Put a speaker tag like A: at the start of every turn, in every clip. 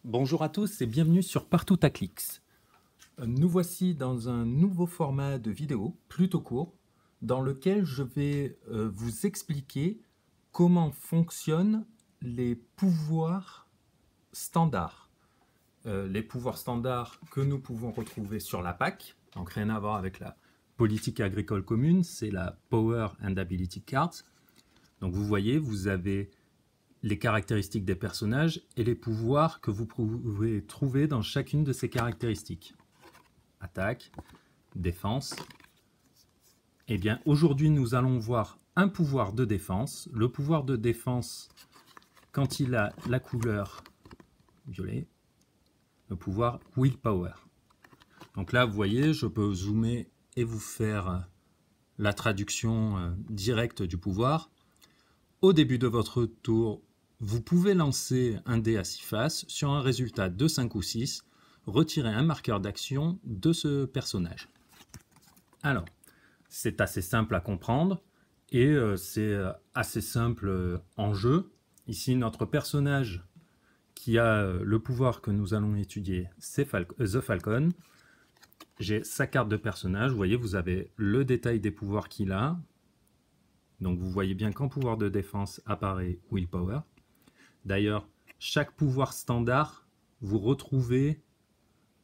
A: Bonjour à tous et bienvenue sur Partout à Clics. Nous voici dans un nouveau format de vidéo, plutôt court, dans lequel je vais vous expliquer comment fonctionnent les pouvoirs standards. Les pouvoirs standards que nous pouvons retrouver sur la PAC, donc rien à voir avec la politique agricole commune, c'est la Power and Ability Cards. Donc vous voyez, vous avez les caractéristiques des personnages et les pouvoirs que vous pouvez trouver dans chacune de ces caractéristiques. Attaque, défense. Eh bien, aujourd'hui, nous allons voir un pouvoir de défense. Le pouvoir de défense, quand il a la couleur violet, le pouvoir Willpower. Donc là, vous voyez, je peux zoomer et vous faire la traduction directe du pouvoir. Au début de votre tour, vous pouvez lancer un dé à 6 faces sur un résultat de 5 ou 6, retirer un marqueur d'action de ce personnage. Alors, c'est assez simple à comprendre et c'est assez simple en jeu. Ici, notre personnage qui a le pouvoir que nous allons étudier, c'est The Falcon. J'ai sa carte de personnage, vous voyez, vous avez le détail des pouvoirs qu'il a. Donc vous voyez bien qu'en pouvoir de défense apparaît Willpower. D'ailleurs, chaque pouvoir standard, vous retrouvez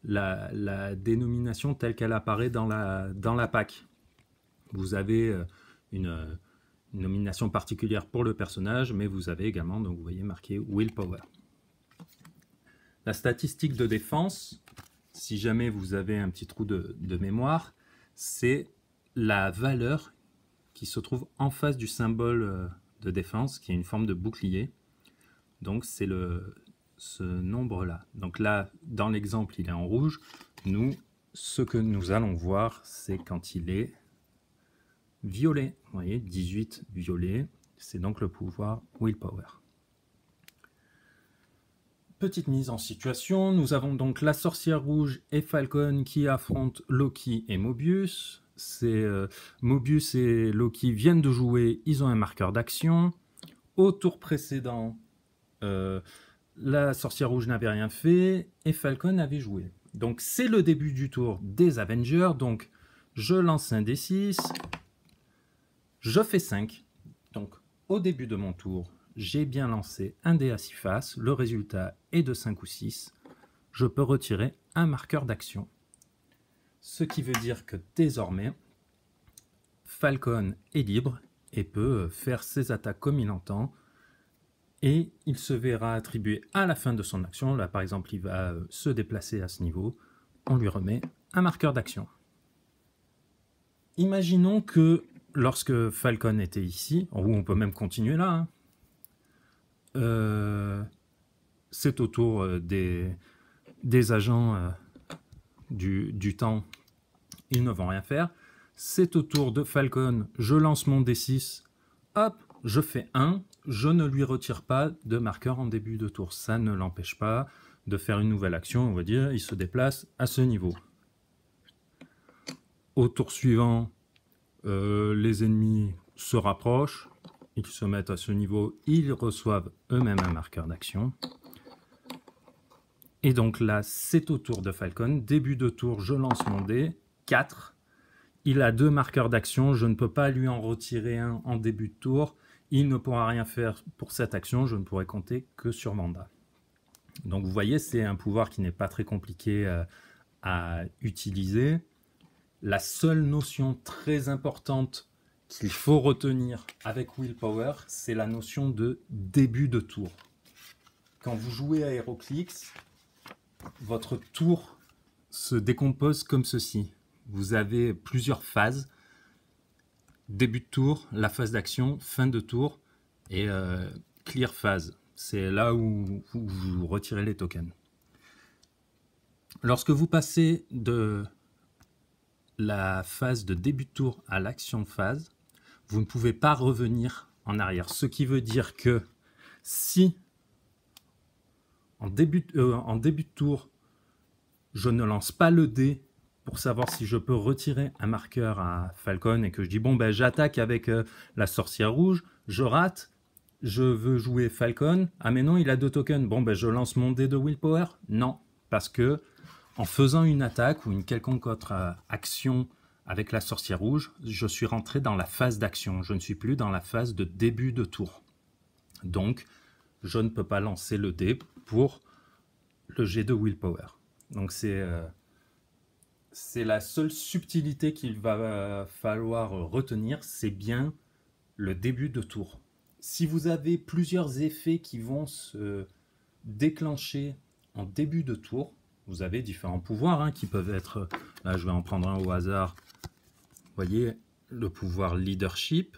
A: la dénomination telle qu'elle apparaît dans la PAC. Vous avez une nomination particulière pour le personnage, mais vous avez également, donc vous voyez, marqué Willpower. La statistique de défense, si jamais vous avez un petit trou de mémoire, c'est la valeur qui se trouve en face du symbole de défense, qui est une forme de bouclier. Donc c'est ce nombre-là. Donc là, dans l'exemple, il est en rouge. Nous, ce que nous allons voir, c'est quand il est violet. Vous voyez, 18 violet. C'est donc le pouvoir Willpower. Petite mise en situation. Nous avons donc la sorcière rouge et Falcon qui affrontent Loki et Mobius. Mobius et Loki viennent de jouer. Ils ont un marqueur d'action. Au tour précédent, la sorcière rouge n'avait rien fait et Falcon avait joué. Donc c'est le début du tour des Avengers. Donc je lance un D6, je fais 5. Donc au début de mon tour, j'ai bien lancé un dé à 6 faces. Le résultat est de 5 ou 6. Je peux retirer un marqueur d'action. Ce qui veut dire que désormais, Falcon est libre et peut faire ses attaques comme il entend. Et il se verra attribuer à la fin de son action, là par exemple il va se déplacer à ce niveau, on lui remet un marqueur d'action. Imaginons que lorsque Falcon était ici, ou on peut même continuer là, c'est au tour des agents du temps, ils ne vont rien faire. C'est au tour de Falcon, je lance mon D6, hop, je fais 1, je ne lui retire pas de marqueur en début de tour. Ça ne l'empêche pas de faire une nouvelle action, on va dire, il se déplace à ce niveau. Au tour suivant, les ennemis se rapprochent, ils se mettent à ce niveau, ils reçoivent eux-mêmes un marqueur d'action. Et donc là, c'est au tour de Falcon. Début de tour, je lance mon dé, 4. Il a 2 marqueurs d'action, je ne peux pas lui en retirer un en début de tour. Il ne pourra rien faire pour cette action, je ne pourrai compter que sur mandat. Donc vous voyez, c'est un pouvoir qui n'est pas très compliqué à utiliser. La seule notion très importante qu'il faut retenir avec Willpower, c'est la notion de début de tour. Quand vous jouez à HeroClix, votre tour se décompose comme ceci. Vous avez plusieurs phases. Début de tour, la phase d'action, fin de tour et clear phase. C'est là où vous retirez les tokens. Lorsque vous passez de la phase de début de tour à l'action phase, vous ne pouvez pas revenir en arrière. Ce qui veut dire que si en début de tour, je ne lance pas le dé pour savoir si je peux retirer un marqueur à Falcon et que je dis bon ben j'attaque avec la sorcière rouge, je rate, Je veux jouer Falcon. Ah mais non, il a 2 tokens. Bon, ben je lance mon dé de Willpower. Non, parce que en faisant une attaque ou une quelconque autre action avec la sorcière rouge, je suis rentré dans la phase d'action. Je ne suis plus dans la phase de début de tour. Donc, je ne peux pas lancer le dé pour le jet de Willpower. Donc c'est la seule subtilité qu'il va falloir retenir, c'est bien le début de tour. Si vous avez plusieurs effets qui vont se déclencher en début de tour, vous avez différents pouvoirs hein, qui peuvent être, là je vais en prendre un au hasard, vous voyez le pouvoir leadership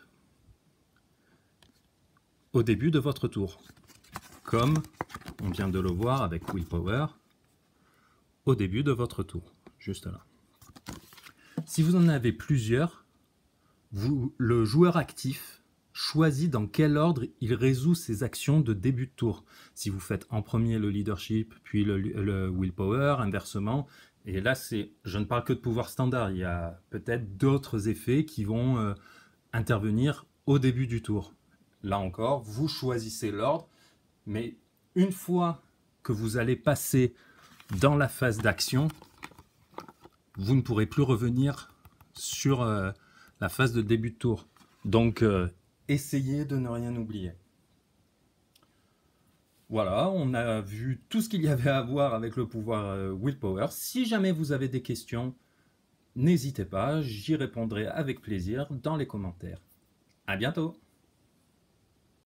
A: au début de votre tour, comme on vient de le voir avec Willpower au début de votre tour, juste là. Si vous en avez plusieurs, le joueur actif choisit dans quel ordre il résout ses actions de début de tour. Si vous faites en premier le leadership, puis le willpower, inversement. Et là, je ne parle que de pouvoir standard. Il y a peut-être d'autres effets qui vont intervenir au début du tour. Là encore, vous choisissez l'ordre, mais une fois que vous allez passer dans la phase d'action, vous ne pourrez plus revenir sur la phase de début de tour. Donc, essayez de ne rien oublier. Voilà, on a vu tout ce qu'il y avait à voir avec le pouvoir Willpower. Si jamais vous avez des questions, n'hésitez pas, j'y répondrai avec plaisir dans les commentaires. À bientôt!